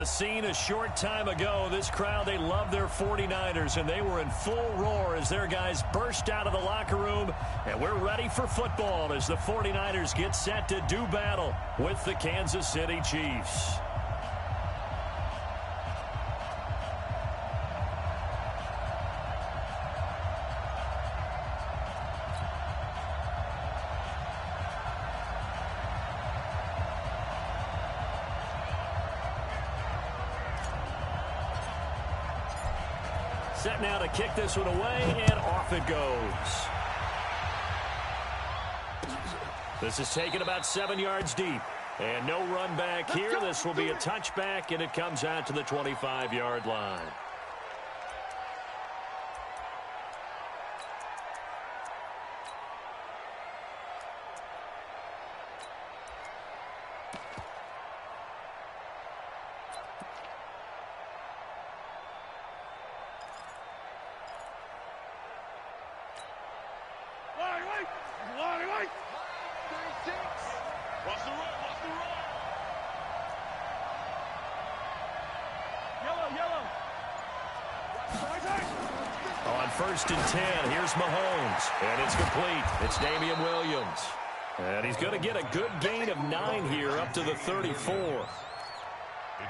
The scene a short time ago, this crowd, they love their 49ers, and they were in full roar as their guys burst out of the locker room, and we're ready for football as the 49ers get set to do battle with the Kansas City Chiefs. Set now to kick this one away, and off it goes. This is taken about 7 yards deep. And no run back here. This will be a touchback, and it comes out to the 25-yard line. On 1st and 10, here's Mahomes, and it's complete. It's Damian Williams, and he's going to get a good gain of 9 here up to the 34.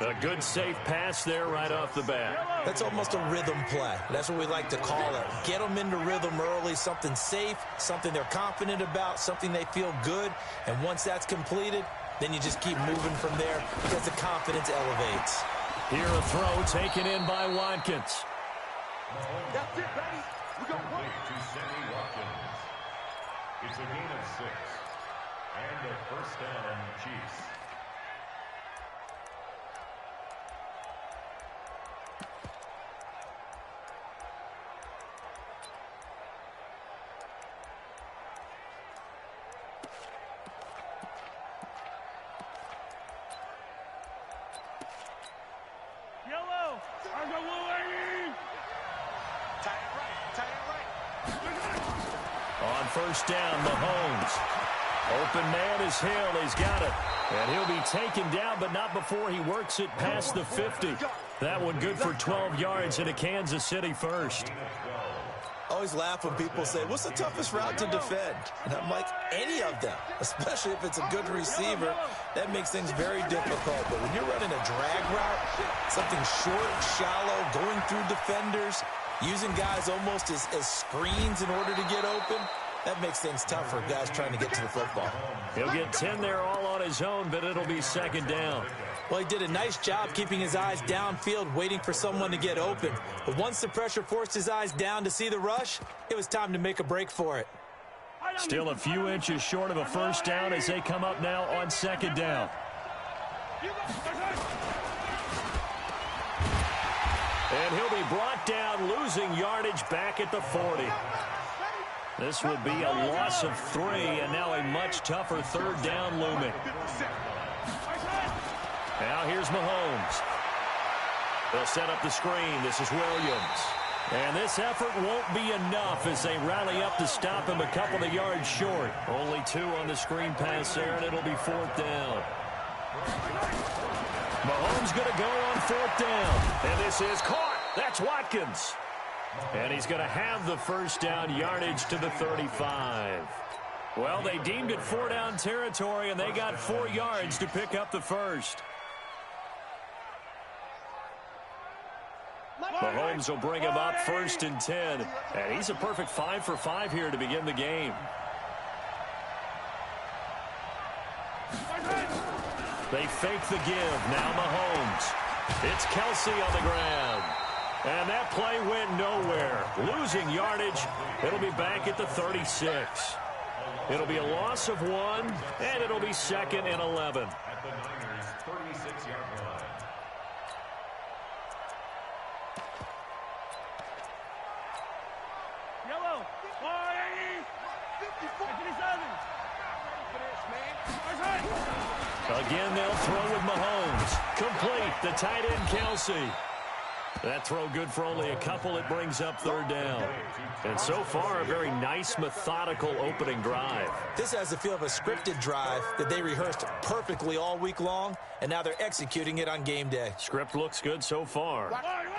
A good safe pass there right off the bat. That's almost a rhythm play. That's what we like to call it. Get them into rhythm early, something safe, something they're confident about, something they feel good, and once that's completed, then you just keep moving from there because the confidence elevates. Here a throw taken in by Watkins. That's it, baby. We got one. To Sammy Watkins. It's a gain of 6. And a first down, Chiefs. On 1st down, Mahomes. Open man is Hill. He's got it. And he'll be taken down, but not before he works it past the 50. That one good for 12 yards and a Kansas City first. I always laugh when people say, what's the toughest route to defend? And I'm like, any of them, especially if it's a good receiver. That makes things very difficult. But when you're running a drag route, something short, shallow, going through defenders, using guys almost as screens in order to get open, that makes things tough for guys trying to get to the football. He'll get 10 there all on his own, but it'll be 2nd down. Well, he did a nice job keeping his eyes downfield, waiting for someone to get open. But once the pressure forced his eyes down to see the rush, it was time to make a break for it. Still a few inches short of a first down as they come up now on 2nd down. And he'll be brought down, losing yardage back at the 40. This will be a loss of 3, and now a much tougher 3rd down looming. Now here's Mahomes. They'll set up the screen. This is Williams. And this effort won't be enough as they rally up to stop him a couple of yards short. Only 2 on the screen pass there, and it'll be 4th down. Mahomes going to go on 4th down. And this is caught. That's Watkins. And he's going to have the first down yardage to the 35. Well, they deemed it 4-down territory, and they got 4 yards to pick up the first. Mahomes will bring him up 1st and 10. And he's a perfect 5 for 5 here to begin the game. They fake the give. Now Mahomes. It's Kelsey on the ground. And that play went nowhere. Losing yardage. It'll be back at the 36. It'll be a loss of 1, and it'll be 2nd and 11. At the Niners' 36-yard line. Yellow. Again, they'll throw with Mahomes. Complete. The tight end, Kelsey. That throw good for only a couple. It brings up third down. And so far, a very nice, methodical opening drive. This has the feel of a scripted drive that they rehearsed perfectly all week long, and now they're executing it on game day. Script looks good so far.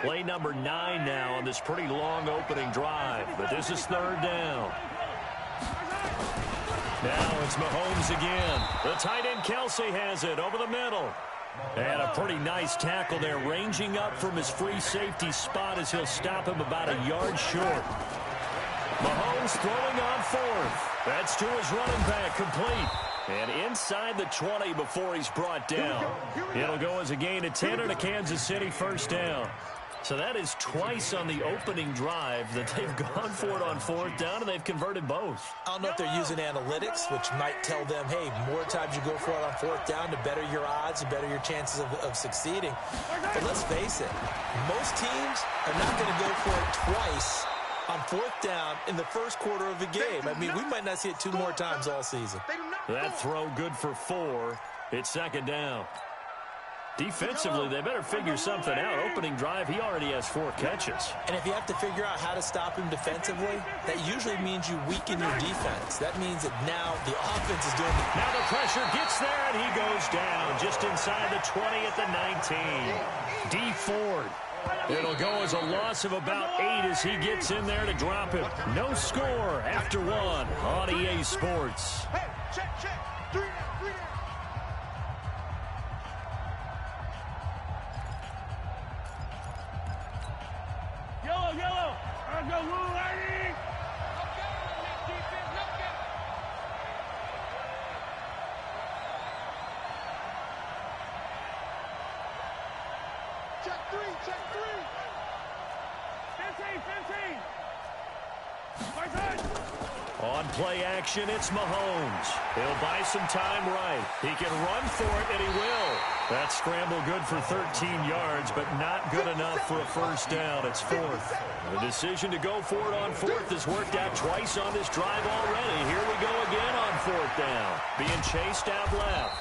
Play number 9 now on this pretty long opening drive, but this is third down. Now it's Mahomes again. The tight end Kelsey has it over the middle. And a pretty nice tackle there, ranging up from his free safety spot as he'll stop him about a yard short. Mahomes throwing on fourth. That's to his running back, complete. And inside the 20 before he's brought down. It'll go as a gain of 10 and a Kansas City first down. So that is twice on the opening drive that they've gone for it on fourth down, and they've converted both. I don't know if they're using analytics, which might tell them, hey, more times you go for it on fourth down, the better your odds, the better your chances of succeeding. But let's face it, most teams are not going to go for it twice on fourth down in the first quarter of the game. I mean, we might not see it 2 more times all season. That throw good for 4. It's second down. Defensively, they better figure something out. Opening drive, he already has 4 catches. And if you have to figure out how to stop him defensively, that usually means you weaken your defense. That means that now the offense is doing it. Now the pressure gets there, and he goes down just inside the 20 at the 19. D. Ford. It'll go as a loss of about 8 as he gets in there to drop it. No score after 1 on EA Sports. Hey, check. 3 down. Yellow. Let's go, Lou, lady. Check 3. 15. My turn. On play action, it's Mahomes. He'll buy some time right. He can run for it, and he will. That scramble good for 13 yards, but not good enough for a first down. It's 4th. The decision to go for it on 4th has worked out twice on this drive already. Here we go again on 4th down. Being chased out left.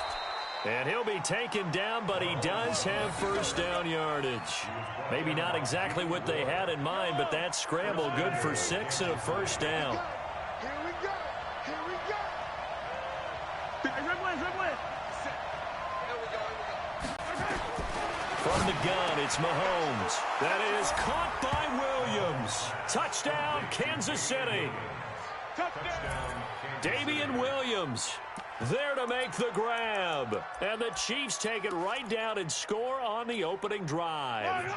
And he'll be taken down, but he does have first down yardage. Maybe not exactly what they had in mind, but that scramble good for 6 and a first down. Here we go. Dribbling. From the gun, it's Mahomes. That is caught by Williams. Touchdown, Kansas City. Damian Williams there to make the grab. And the Chiefs take it right down and score on the opening drive.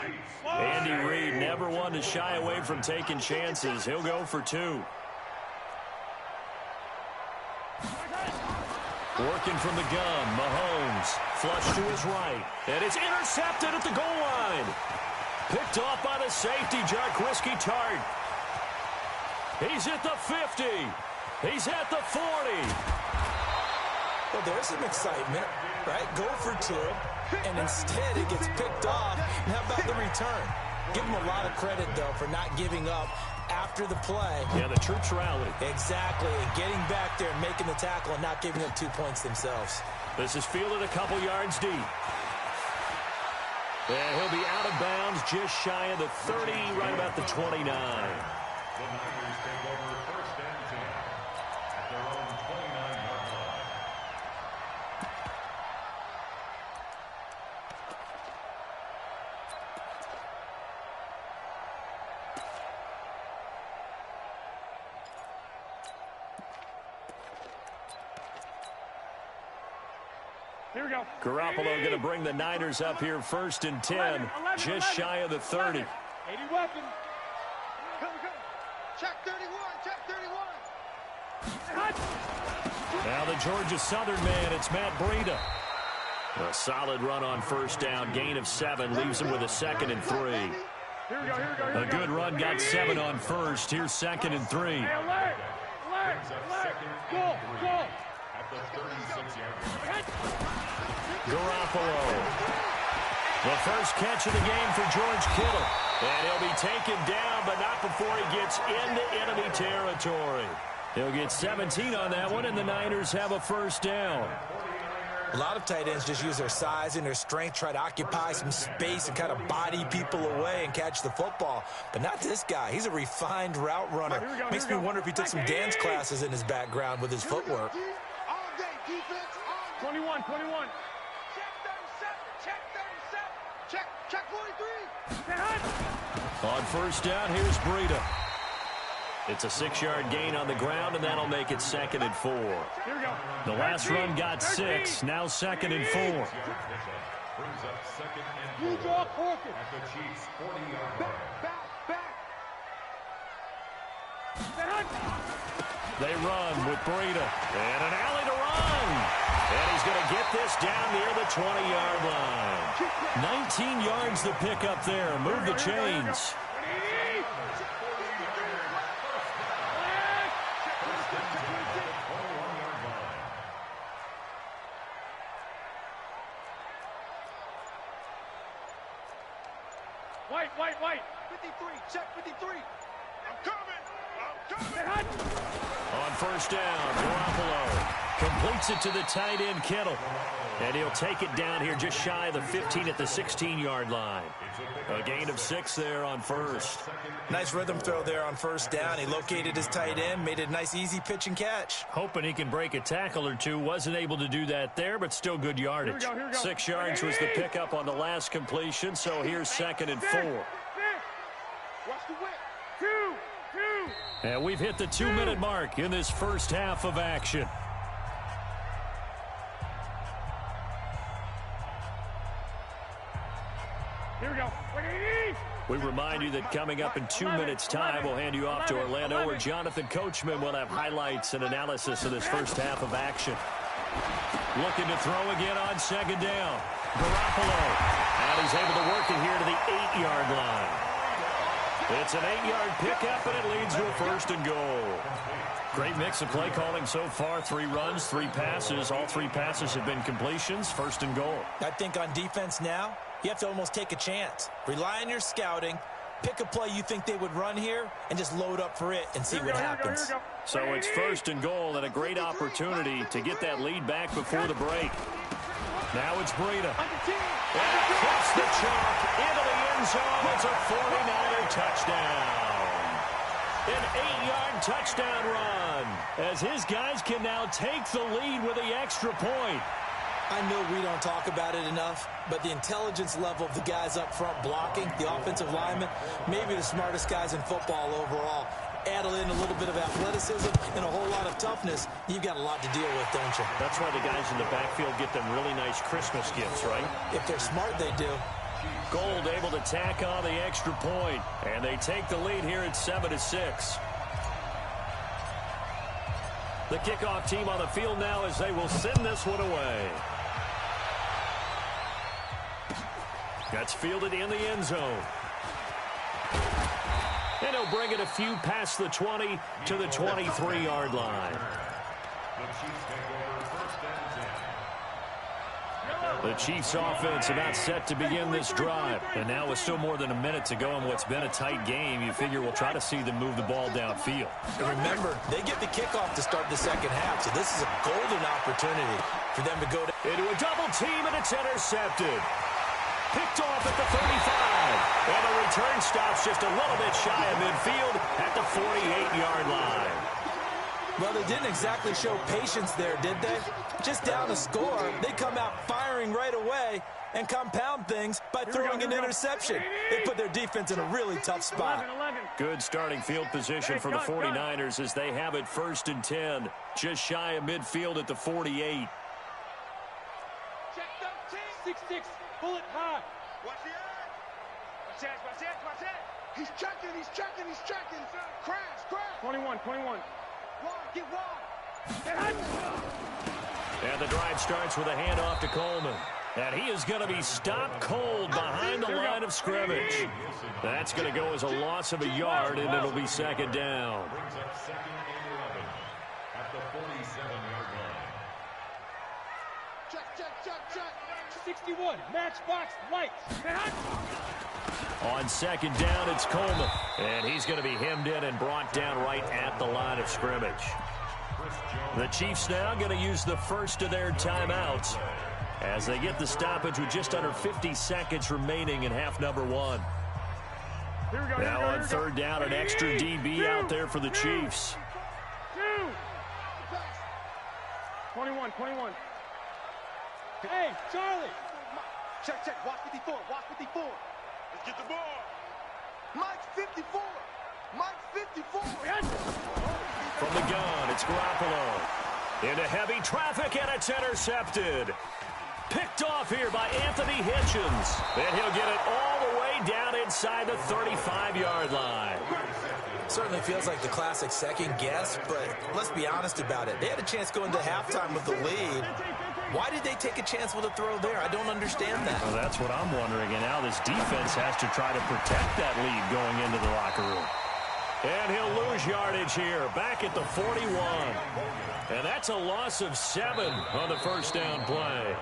Andy Reid never one to shy away from taking chances. He'll go for 2. Working from the gun, Mahomes, flush to his right, and it's intercepted at the goal line. Picked off by the safety, Jarquiski Tart. He's at the 50. He's at the 40. Well, there's some excitement, right? Go for 2, and instead it gets picked off. And how about the return? Give him a lot of credit, though, for not giving up after the play. Yeah, the troops rallied. Exactly. Getting back there and making the tackle and not giving up 2 points themselves. This is fielded a couple yards deep. And he'll be out of bounds just shy of the 30, right about the 29. The Niners take over first and 10 at their own 29-yard line. Here we go. Garoppolo going to bring the Niners up here first and 10, just shy of the 30. 80 weapons. Come. Check 31. Now the Georgia Southern man, it's Matt Breida. A solid run on first down, gain of 7, leaves him with a 2nd and 3. Here we go. A good run, got 7 on first. Here's 2nd and 3. Alert. Go. At the 36-yard line. Garoppolo. The first catch of the game for George Kittle. And he'll be taken down, but not before he gets into enemy territory. He'll get 17 on that one, and the Niners have a first down. A lot of tight ends just use their size and their strength, try to occupy some space and kind of body people away and catch the football. But not this guy. He's a refined route runner. Makes me wonder if he took some dance classes in his background with his footwork. 21, 21. Check 43. On first down, here's Breida. It's a 6-yard gain on the ground, and that'll make it 2nd and 4. Here we go. The last run got 6, now 2nd and 4. Brings up 2nd and 4 You draw Corkin. at the Chiefs' 40-yard line. Back. They run with Breida. And an alley to run. And he's going to get this down near the 20-yard line. 19 yards the pickup there. Move the chains. White. 53. Check 53. I'm coming. On first down, Garoppolo completes it to the tight end, Kittle. And he'll take it down here just shy of the 15 at the 16-yard line. A gain of 6 there on first. Nice rhythm throw there on first down. He located his tight end, made it a nice, easy pitch and catch. Hoping he can break a tackle or two. Wasn't able to do that there, but still good yardage. Here we go. 6 yards was the pickup on the last completion, so here's 2nd and 4. Watch the whip. 2. And we've hit the 2-minute mark in this first half of action. Here we go. We remind you that coming up in 2 minutes' time, we'll hand you off to Orlando, where Jonathan Coachman will have highlights and analysis of this first half of action. Looking to throw again on 2nd down. Garoppolo. And he's able to work it here to the 8-yard line. It's an 8-yard pickup, and it leads to a 1st and goal. Great mix of play calling so far. 3 runs, 3 passes. All 3 passes have been completions. 1st and goal. I think on defense now, you have to almost take a chance. Rely on your scouting. Pick a play you think they would run here and just load up for it and see what happens. So it's 1st and goal and a great opportunity to get that lead back before the break. Now it's Breida. And across the chalk into the end zone. It's a 49er touchdown. An 8-yard touchdown run as his guys can now take the lead with the extra point. I know we don't talk about it enough, but the intelligence level of the guys up front blocking, the offensive linemen, maybe the smartest guys in football overall. Add in a little bit of athleticism and a whole lot of toughness, you've got a lot to deal with, don't you? That's why the guys in the backfield get them really nice Christmas gifts, right? If they're smart, they do. Gold able to tack on the extra point, and they take the lead here at 7-6. The kickoff team on the field now as they will send this one away. That's fielded in the end zone. And he'll bring it a few past the 20 to the 23-yard line. The Chiefs offense about set to begin this drive. And now with still more than a minute to go in what's been a tight game, you figure we'll try to see them move the ball downfield. And remember, they get the kickoff to start the second half, so this is a golden opportunity for them to go into a double team, and it's intercepted. Picked off at the 35. And the return stops just a little bit shy of midfield at the 48-yard line. Well, they didn't exactly show patience there, did they? Just down a score, they come out firing right away and compound things by throwing an interception. They put their defense in a really tough spot. Good starting field position for the 49ers as they have it 1st and 10, just shy of midfield at the 48. Check 6-6, bullet high. Watch the edge. Watch that. He's checking. Crash. 21. Get wide. And the drive starts with a handoff to Coleman. And he is going to be stopped cold behind the line of scrimmage. That's going to go as a loss of a yard, and it'll be 2nd down. Brings up 2nd and 11 at the 47-yard line. Check. 61, matchbox, lights. On 2nd down, it's Coleman. And he's going to be hemmed in and brought down right at the line of scrimmage. The Chiefs now going to use the first of their timeouts as they get the stoppage with just under 50 seconds remaining in half number one. Now on third down, an extra DB out there for the Chiefs. 21. Hey, Charlie. Check. Watch 54. Let's get the ball. Mike's 54. From the gun, it's Garoppolo. Into heavy traffic, and it's intercepted. Picked off here by Anthony Hitchens. And he'll get it all the way down inside the 35-yard line. Certainly feels like the classic second guess, but let's be honest about it. They had a chance going to halftime with the lead. Why did they take a chance with a throw there? I don't understand that. Well, that's what I'm wondering. And now this defense has to try to protect that lead going into the locker room. And he'll lose yardage here, back at the 41. And that's a loss of 7 on the first down play.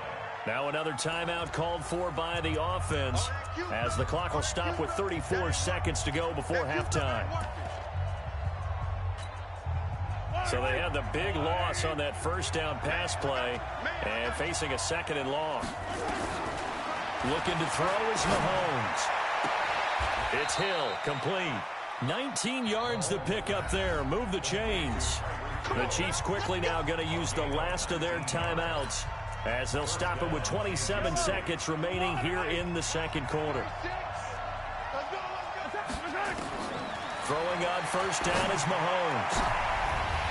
Now another timeout called for by the offense, as the clock will stop with 34 seconds to go before halftime. So they had the big loss on that first down pass play and facing a second and long. Looking to throw is Mahomes. It's Hill, complete. 19 yards to pick up there. Move the chains. The Chiefs quickly now going to use the last of their timeouts, as they'll stop it with 27 seconds remaining here in the second quarter. Throwing on first down is Mahomes.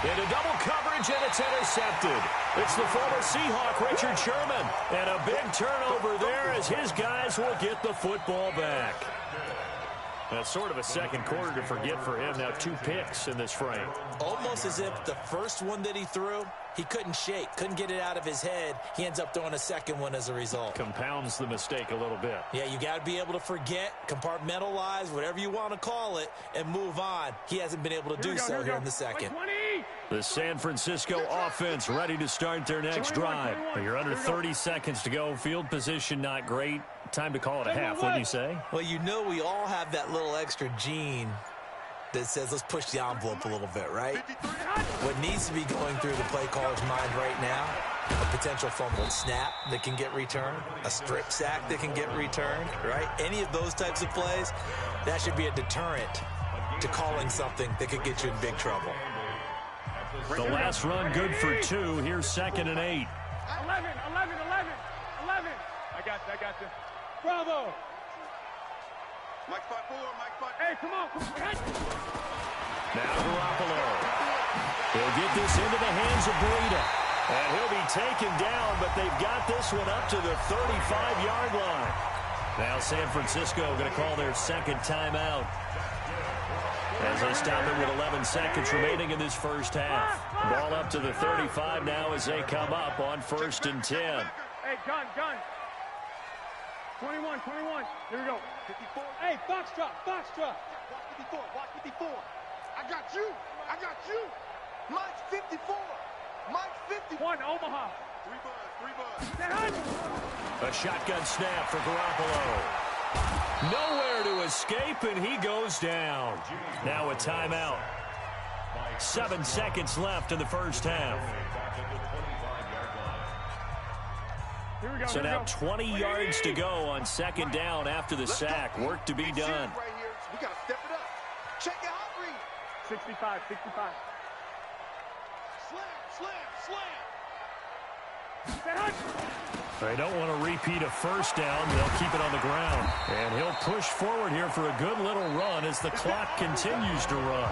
Into double coverage, and it's intercepted. It's the former Seahawk, Richard Sherman. And a big turnover there as his guys will get the football back. That's sort of a second quarter to forget for him. Now 2 picks in this frame. Almost as if the first one that he threw, he couldn't shake, couldn't get it out of his head. He ends up throwing a second one as a result. Compounds the mistake a little bit. Yeah, you got to be able to forget, compartmentalize, whatever you want to call it, and move on. He hasn't been able to do so here in the second. The San Francisco offense ready to start their next drive. You're under 30 seconds to go. Field position not great. Time to call it a half, wouldn't you say? Well, you know we all have that little extra gene that says let's push the envelope a little bit, right? What needs to be going through the play caller's mind right now, a potential fumbled snap that can get returned, a strip sack that can get returned, right? Any of those types of plays, that should be a deterrent to calling something that could get you in big trouble. The last run good for 2. Here's 2nd and 8. 11. I got you. Bravo. Mike 5-4. Hey, come on. Now Garoppolo. He'll get this into the hands of Breida. And he'll be taken down, but they've got this one up to the 35-yard line. Now San Francisco going to call their second timeout, as they stop it with 11 seconds remaining in this first half. Ball up to the 35 now as they come up on 1st and 10. Hey, gun. 21. Here we go. 54. Hey, Foxtrot. Watch 54. I got you. Mike's 54. 1, Omaha. 3 buzz. A shotgun snap for Garoppolo. Nowhere to escape, and he goes down. Now a timeout. 7 seconds left in the first half. So now 20 yards to go on second down after the sack. Work to be done. We got to step it up. Check your hot read. 65. Slam. They don't want to repeat a first down. They'll keep it on the ground. And he'll push forward here for a good little run as the clock continues to run.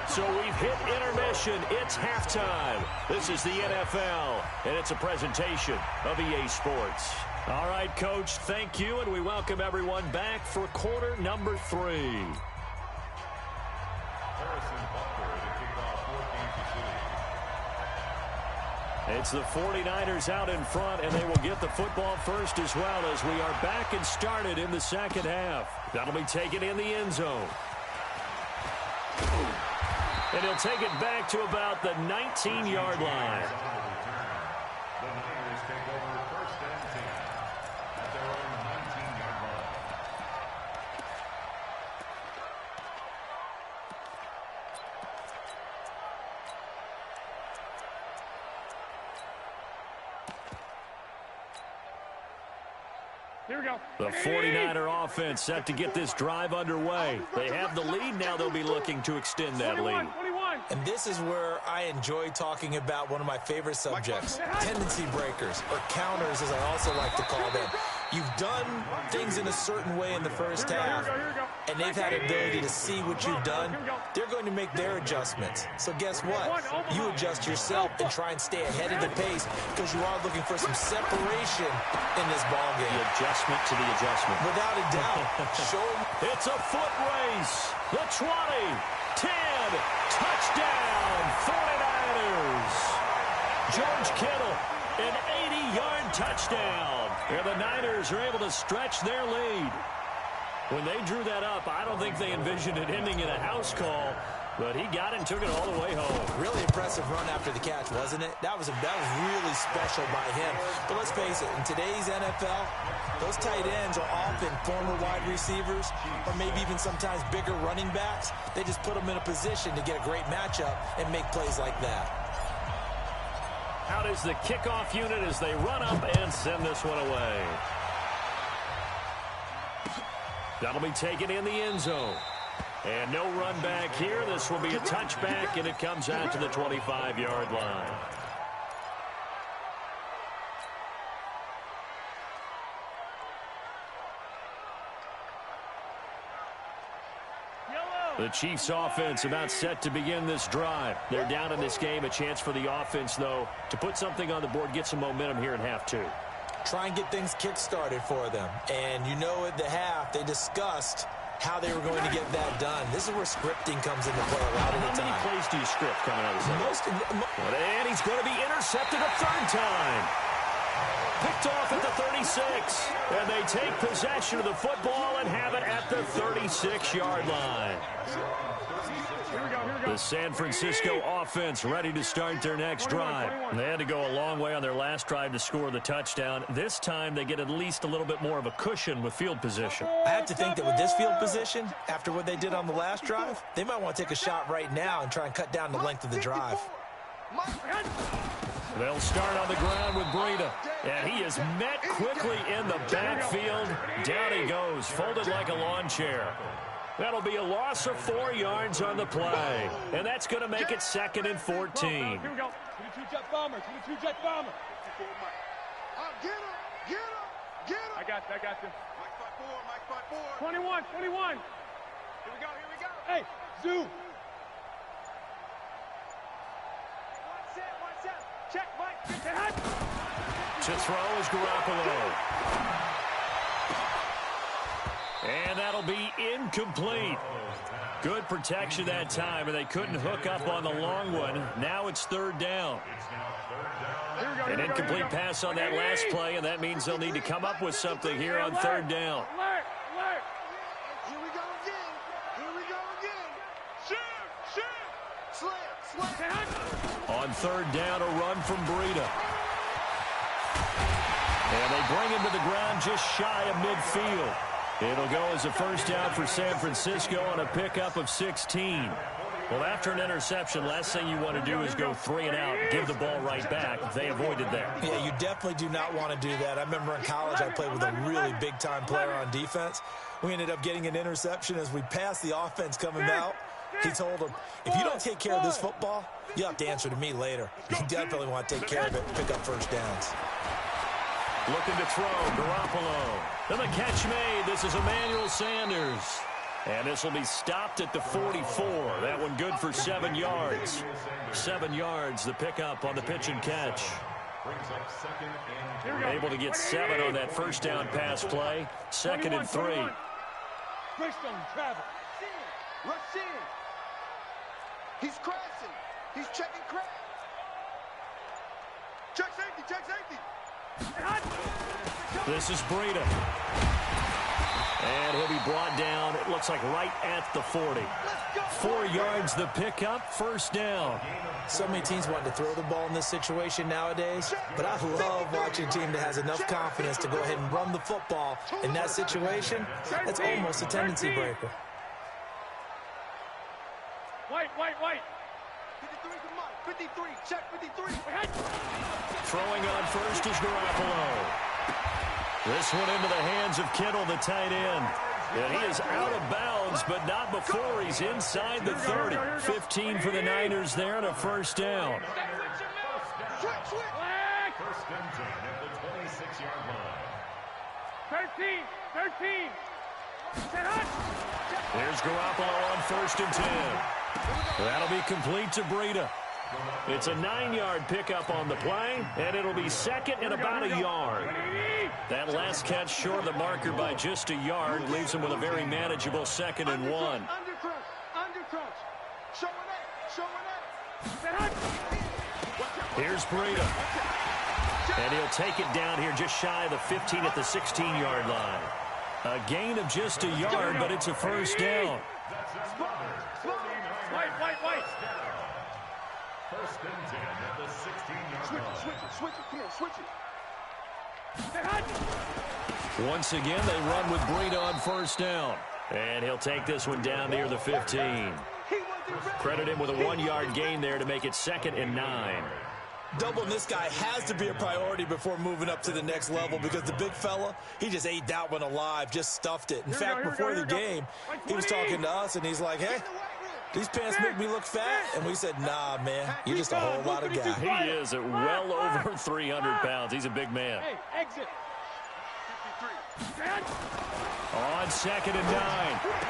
So we've hit intermission. It's halftime. This is the NFL, and it's a presentation of EA Sports. All right, Coach, thank you, and we welcome everyone back for quarter number 3. It's the 49ers out in front, and they will get the football first as well, as we are back and started in the second half. That'll be taken in the end zone. And he'll take it back to about the 19-yard line. The Niners take over 1st and 10 at their own 19-yard line. Here we go. The 49er offense set to get this drive underway. They have the lead. Now they'll be looking to extend that lead. 21. And this is where I enjoy talking about one of my favorite subjects, tendency breakers, or counters as I also like to call them. You've done things in a certain way in the first half, and they've had the ability to see what you've done. They're going to make their adjustments. So guess what? You adjust yourself and try and stay ahead of the pace because you are looking for some separation in this ball game. The adjustment to the adjustment. Without a doubt. It's a foot race. The 20, 10, touchdown, 49ers. George Kittle, an 80-yard touchdown. And the Niners are able to stretch their lead. When they drew that up, I don't think they envisioned it ending in a house call, but he got it and took it all the way home. Really impressive run after the catch, wasn't it? That was really special by him. But let's face it, in today's NFL, those tight ends are often former wide receivers or maybe even sometimes bigger running backs. They just put them in a position to get a great matchup and make plays like that. Out is the kickoff unit as they run up and send this one away. That'll be taken in the end zone. And no run back here. This will be a touchback, and it comes out to the 25-yard line. The Chiefs offense about set to begin this drive. They're down in this game. A chance for the offense, though, to put something on the board, get some momentum here in half two. Try and get things kick-started for them. And you know at the half, they discussed how they were going to get that done. This is where scripting comes into play a lot of the time. How many plays do you script coming out of this? And he's going to be intercepted a third time. Picked off at the 36. And they take possession of the football and have it at the 36-yard line. The San Francisco offense ready to start their next drive. They had to go a long way on their last drive to score the touchdown. This time they get at least a little bit more of a cushion with field position. I have to think that with this field position, after what they did on the last drive, they might want to take a shot right now and try and cut down the length of the drive. They'll start on the ground with Breida. And he is met quickly in the backfield. Down he goes, folded like a lawn chair. That'll be a loss of 4 yards on the play. And that's going to make it 2nd and 14. Here we go. 22-jet bomber. 22-jet bomber. Get him. Get him. Get him. I got you. Mike 5-4. 21. Here we go. Hey, Zoo. One set. Check, Mike. Get hot. To throw is Garoppolo. And that'll be incomplete. Good protection that time, and they couldn't hook up on the long one. Now it's 3rd down. An incomplete pass on that last play, and that means they'll need to come up with something here on 3rd down. Alert. Here we go again. Shoot. Slam. On 3rd down, a run from Breida. And they bring him to the ground just shy of midfield. It'll go as a first down for San Francisco on a pickup of 16. Well, after an interception, last thing you want to do is go 3 and out, give the ball right back. They avoided that. Yeah, you definitely do not want to do that. I remember in college I played with a really big-time player on defense. We ended up getting an interception as we passed the offense coming out. He told him, if you don't take care of this football, you'll have to answer to me later. You definitely want to take care of it and pick up first downs. Looking to throw, Garoppolo. And the catch made. This is Emmanuel Sanders. And this will be stopped at the 44. That one good for 7 yards. 7 yards, the pickup on the pitch and catch. Able to get 7 on that first down pass play. 2nd and 3. Greystone travel. Rush in. He's crashing. He's checking crash. Check safety. This is Breida. And he'll be brought down, it looks like right at the 40. 4 yards the pickup, first down. So many teams want to throw the ball in this situation nowadays, but I love watching a team that has enough confidence to go ahead and run the football. In that situation, that's almost a tendency breaker. White. 53 to Mike. 53. Check 53. Throwing on first is Garoppolo. This one into the hands of Kittle, the tight end. And he is out of bounds, but not before he's inside the 30. 15 for the Niners there and a first down. First and 10 at the 26-yard line. 13. Here's Garoppolo on first and 10. That'll be complete to Breida. It's a 9-yard pickup on the play, and it'll be second and about a yard. That last catch short of the marker by just a yard leaves him with a very manageable second and 1. Undercrouch. Showing up. Here's Breida. And he'll take it down here just shy of the 15 at the 16-yard line. A gain of just a yard, but it's a first down. White. First and 10 at the 16-yard line. Switch it. Come on, switch it. Once again, they run with Breida on first down. And he'll take this one down near the 15. Credit him with a 1-yard gain there to make it second and 9. Doubling this guy has to be a priority before moving up to the next level because the big fella, he just ate that one alive, just stuffed it. In fact, before the game, he was talking to us, and he's like, hey, these pants make me look fat. And we said, nah, man, you're just a whole lot of guy. He is at well over 300 pounds. He's a big man. Hey, exit. 53. On second and 9,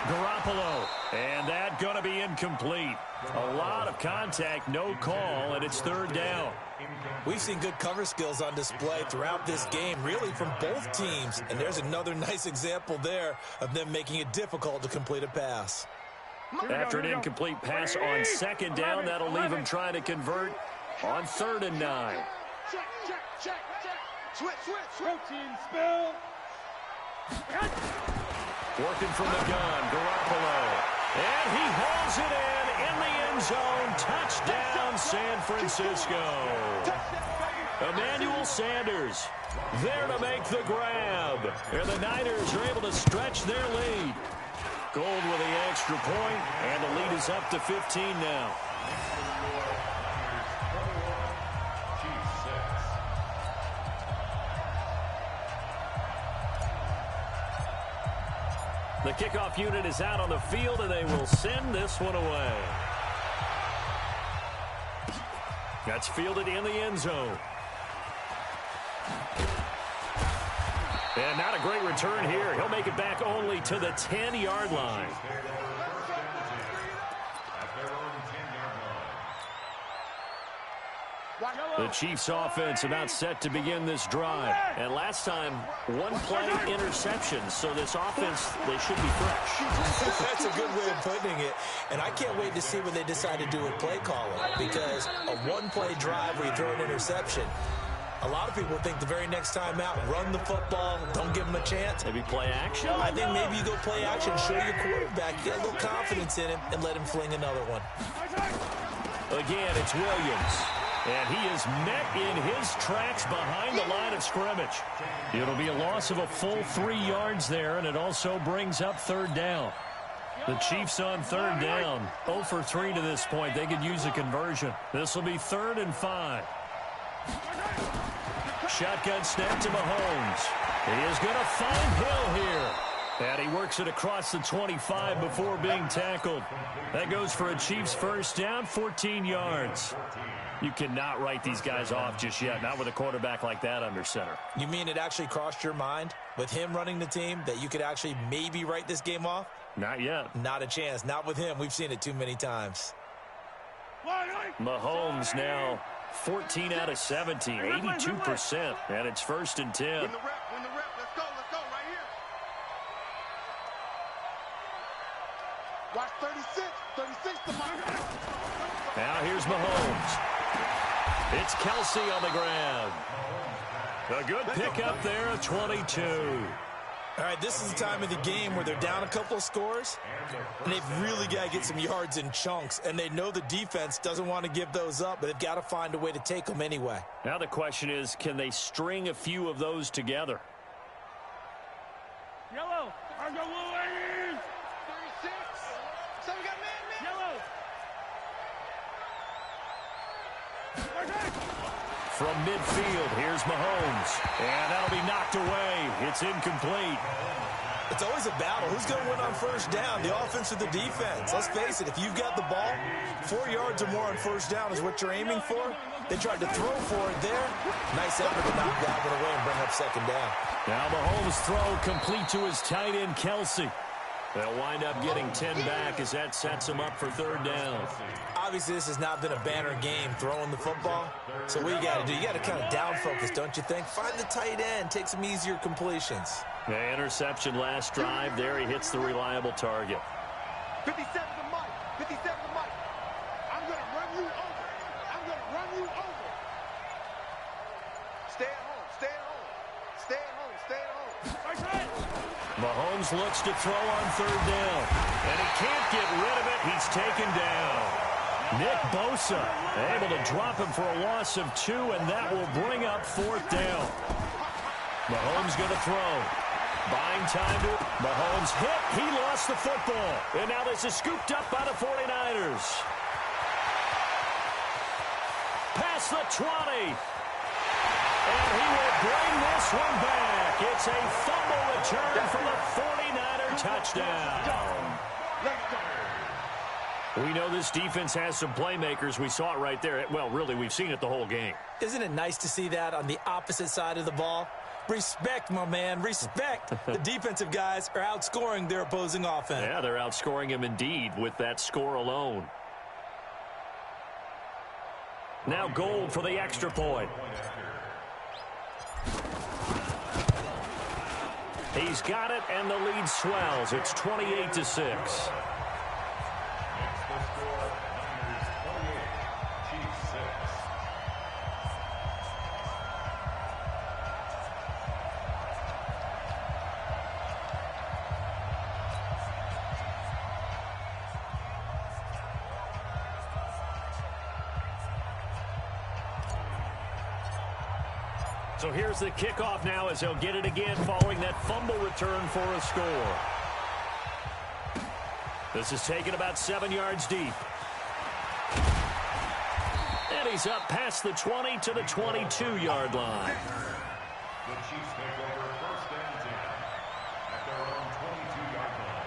Garoppolo. And that going to be incomplete. A lot of contact, no call, and it's third down. We've seen good cover skills on display throughout this game, really from both teams. And there's another nice example there of them making it difficult to complete a pass. After an incomplete pass on second down, that'll leave him trying to convert on third and 9. Check. Switch. Protein spill. Working from the gun, Garoppolo. And he hauls it in the end zone. Touchdown, San Francisco. Emmanuel Sanders there to make the grab. And the Niners are able to stretch their lead. Gold with the extra point, and the lead is up to 15 now. The kickoff unit is out on the field, and they will send this one away. That's fielded in the end zone. And not a great return here. He'll make it back only to the 10-yard line. The Chiefs' offense about set to begin this drive. And last time, one play interception. So this offense, they should be fresh. That's a good way of putting it. And I can't wait to see what they decide to do with play calling. Because a one-play drive where you throw an interception, a lot of people think the very next time out, run the football, don't give them a chance. Maybe play action? I think maybe you go play action, show your quarterback, get a little confidence in him, and let him fling another one. Again, it's Williams. And he is met in his tracks behind the line of scrimmage. It'll be a loss of a full 3 yards there, and it also brings up third down. The Chiefs on third down, 0 for 3 to this point. They could use a conversion. This will be 3rd and 5. Shotgun snap to Mahomes. He is going to find Hill here. And he works it across the 25 before being tackled. That goes for a Chiefs first down, 14 yards. You cannot write these guys off just yet, not with a quarterback like that under center. You mean it actually crossed your mind with him running the team that you could actually maybe write this game off? Not yet. Not a chance. Not with him. We've seen it too many times. Mahomes now 14 out of 17, 82%, and it's 1st and 10. Win the rep. Let's go right here. Watch 36 to my. Now here's Mahomes. It's Kelsey on the ground. A good pickup there at 22. All right, this is the time of the game where they're down a couple of scores, and they've really got to get some yards in chunks, and they know the defense doesn't want to give those up, but they've got to find a way to take them anyway. Now the question is, can they string a few of those together? Yellow. Argo Ladies. 36. So we got man. Yellow. From midfield, here's Mahomes. And that'll be knocked away. It's incomplete. It's always a battle. Who's going to win on first down, the offense or the defense? Let's face it, if you've got the ball, 4 yards or more on first down is what you're aiming for. They tried to throw for it there. Nice effort to knock that one away and bring up second down. Now Mahomes' throw complete to his tight end, Kelsey. They'll wind up getting 10 back as that sets them up for third down. Obviously, this has not been a banner game throwing the football. So what you got to do, you got to kind of down focus, don't you think? Find the tight end, take some easier completions. The interception last drive. There he hits the reliable target. 57 to Mike. 57 to Mike. I'm going to run you over. I'm going to run you over. Stay at home. Stay at home. Stay at home. Stay at home. Mahomes looks to throw on third down. And he can't get rid of it. He's taken down. Nick Bosa able to drop him for a loss of 2, and that will bring up fourth down. Mahomes going to throw. Buying time to Mahomes hit. He lost the football. And now this is scooped up by the 49ers. Past the 20. And he will bring this one back. It's a fumble return for the 49er touchdown. We know this defense has some playmakers. We saw it right there. Well, really, we've seen it the whole game. Isn't it nice to see that on the opposite side of the ball? Respect, my man, respect. The defensive guys are outscoring their opposing offense. Yeah, they're outscoring him indeed with that score alone. Now Gold for the extra point. He's got it, and the lead swells. It's 28-6. So here's the kickoff now as he'll get it again following that fumble return for a score. This is taken about 7 yards deep. And he's up past the 20 to the 22-yard line. The Chiefs take over first and 10 at their own 22-yard line.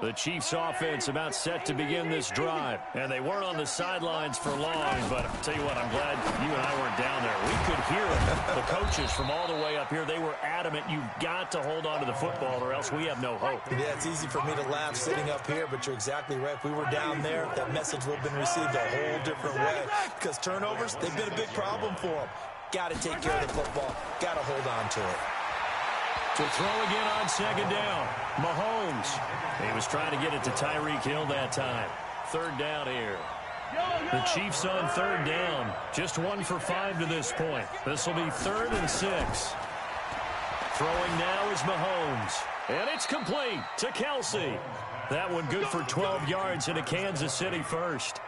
The Chiefs offense about set to begin this drive. And they weren't on the sidelines for long, but I'll tell you what, I'm glad you and I weren't down there. We could hear the coaches from all the way up here. They were adamant, you've got to hold on to the football or else we have no hope. Yeah, it's easy for me to laugh sitting up here, but you're exactly right. If we were down there, that message would have been received a whole different way. Because turnovers, they've been a big problem for them. Got to take care of the football. Got to hold on to it. To throw again on second down. Mahomes. He was trying to get it to Tyreek Hill that time. Third down here. The Chiefs on third down. Just 1 for 5 to this point. This will be 3rd and 6. Throwing now is Mahomes. And it's complete to Kelsey. That one good for 12 yards into Kansas City first.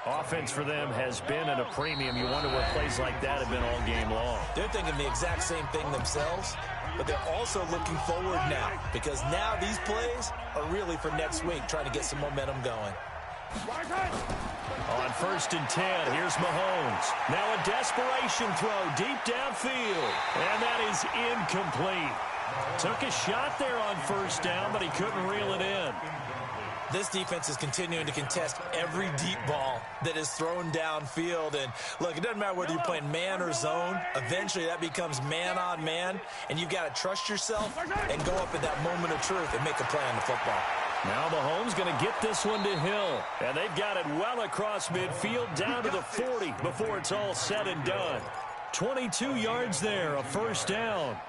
Offense for them has been at a premium. You wonder what plays like that have been all game long. They're thinking the exact same thing themselves, but they're also looking forward now because now these plays are really for next week, trying to get some momentum going. On 1st and 10, here's Mahomes. Now a desperation throw deep downfield, and that is incomplete. Took a shot there on 1st down, but he couldn't reel it in. This defense is continuing to contest every deep ball that is thrown downfield. And, look, it doesn't matter whether you're playing man or zone. Eventually, that becomes man-on-man, and you've got to trust yourself and go up at that moment of truth and make a play on the football. Now Mahomes going to get this one to Hill. And they've got it well across midfield down to the 40 before it's all said and done. 22 yards there, a 1st down.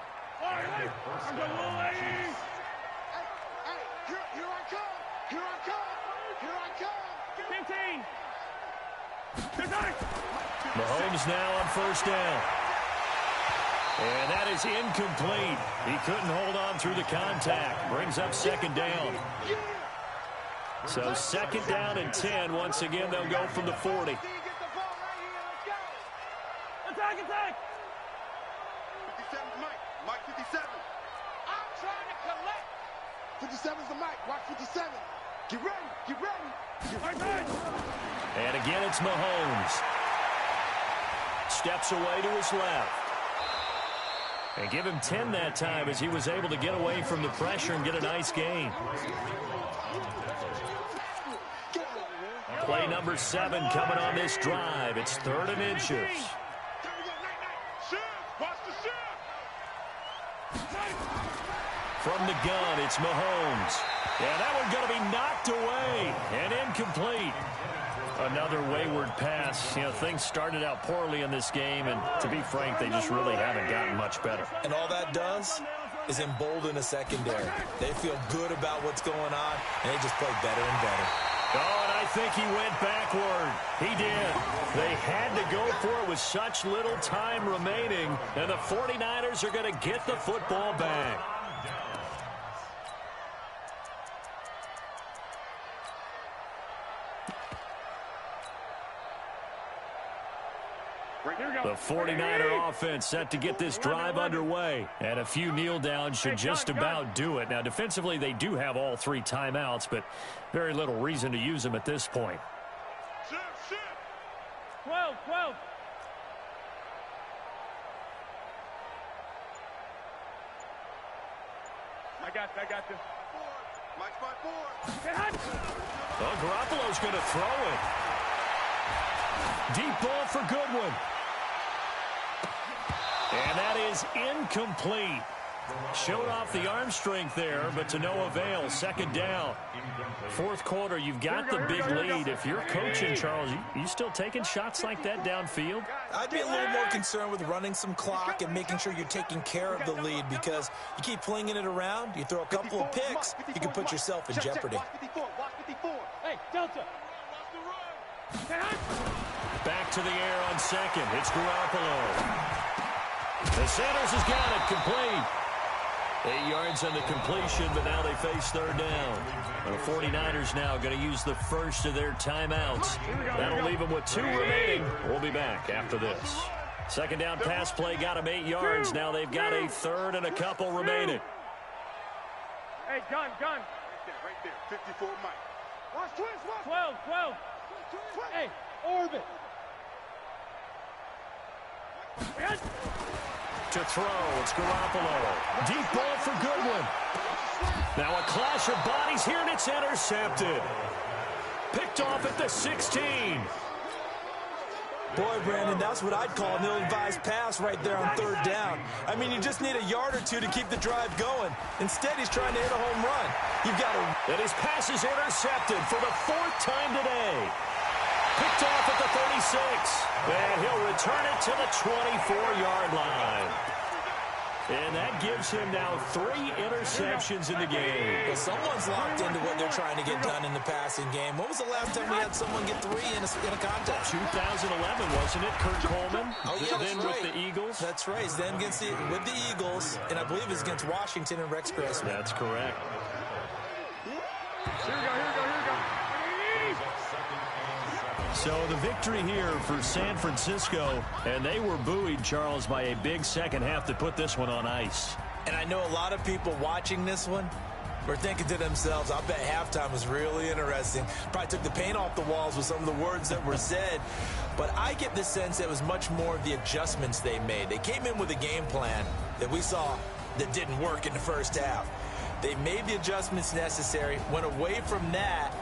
Mahomes now on 1st down. And that is incomplete. He couldn't hold on through the contact. Brings up 2nd down. So 2nd down and 10. Once again, they'll go from the 40. 57's the mic. Watch 57. Get ready. Get ready. Get ready. And again, it's Mahomes. Steps away to his left. And give him 10 that time as he was able to get away from the pressure and get a nice gain. Play number 7 coming on this drive. It's 3rd and inches. From the gun, it's Mahomes. And that one's going to be knocked away and incomplete. Another wayward pass. You know, things started out poorly in this game, and to be frank, they just really haven't gotten much better. And all that does is embolden a secondary. They feel good about what's going on, and they just play better and better. Oh, and I think he went backward. He did. They had to go for it with such little time remaining, and the 49ers are going to get the football back. The 49er offense set to get this drive underway. And a few kneel downs should just about do it. Now, defensively, they do have all 3 timeouts, but very little reason to use them at this point. 12. I got this. Mike spot 4. Well, Garoppolo's going to throw it. Deep ball for Goodwin. And that is incomplete. Showed off the arm strength there, but to no avail. 2nd down. 4th quarter, you've got the big lead. If you're coaching, Charles, you still taking shots like that downfield? I'd be a little more concerned with running some clock and making sure you're taking care of the lead, because you keep flinging it around, you throw a couple of picks, you can put yourself in jeopardy. Watch 54. Hey, Delta. Back to the air on 2nd. It's Garoppolo. The Sanders has got it complete. 8 yards on the completion, but now they face 3rd down. The 49ers now going to use the first of their timeouts. That'll leave them with 2 remaining. We'll be back after this. 2nd down pass play got them 8 yards. Now they've got a 3rd and a couple remaining. Hey, gun. Right there. 54 Mike. Watch 12. Hey, orbit. To throw, it's Garoppolo. Deep ball for Goodwin. Now a clash of bodies here, and it's intercepted. Picked off at the 16. Boy, Brandon, that's what I'd call an ill-advised pass right there on 3rd down. I mean, you just need a yard or 2 to keep the drive going. Instead, he's trying to hit a home run. You've got to... And his pass is intercepted for the 4th time today. Picked off at the 36. And he'll return it to the 24-yard line. And that gives him now 3 interceptions in the game. Well, someone's locked into what they're trying to get done in the passing game. When was the last time we had someone get 3 in a contest? 2011, wasn't it? Kurt Coleman. Oh, yeah, then right. with the Eagles. That's right. He's then with the Eagles, and I believe it's against Washington and Rex Grossman. That's correct. Here we go. So the victory here for San Francisco, and they were buoyed, Charles, by a big second half to put this one on ice. And I know a lot of people watching this one were thinking to themselves, I bet halftime was really interesting. Probably took the paint off the walls with some of the words that were said. But I get the sense that it was much more of the adjustments they made. They came in with a game plan that we saw that didn't work in the first half. They made the adjustments necessary, went away from that,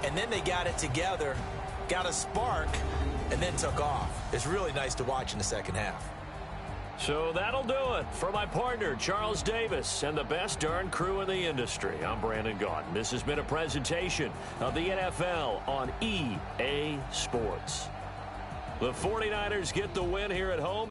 and then they got it together, got a spark, and then took off. It's really nice to watch in the second half. So that'll do it for my partner, Charles Davis, and the best darn crew in the industry. I'm Brandon Gaudin. This has been a presentation of the NFL on EA Sports. The 49ers get the win here at home.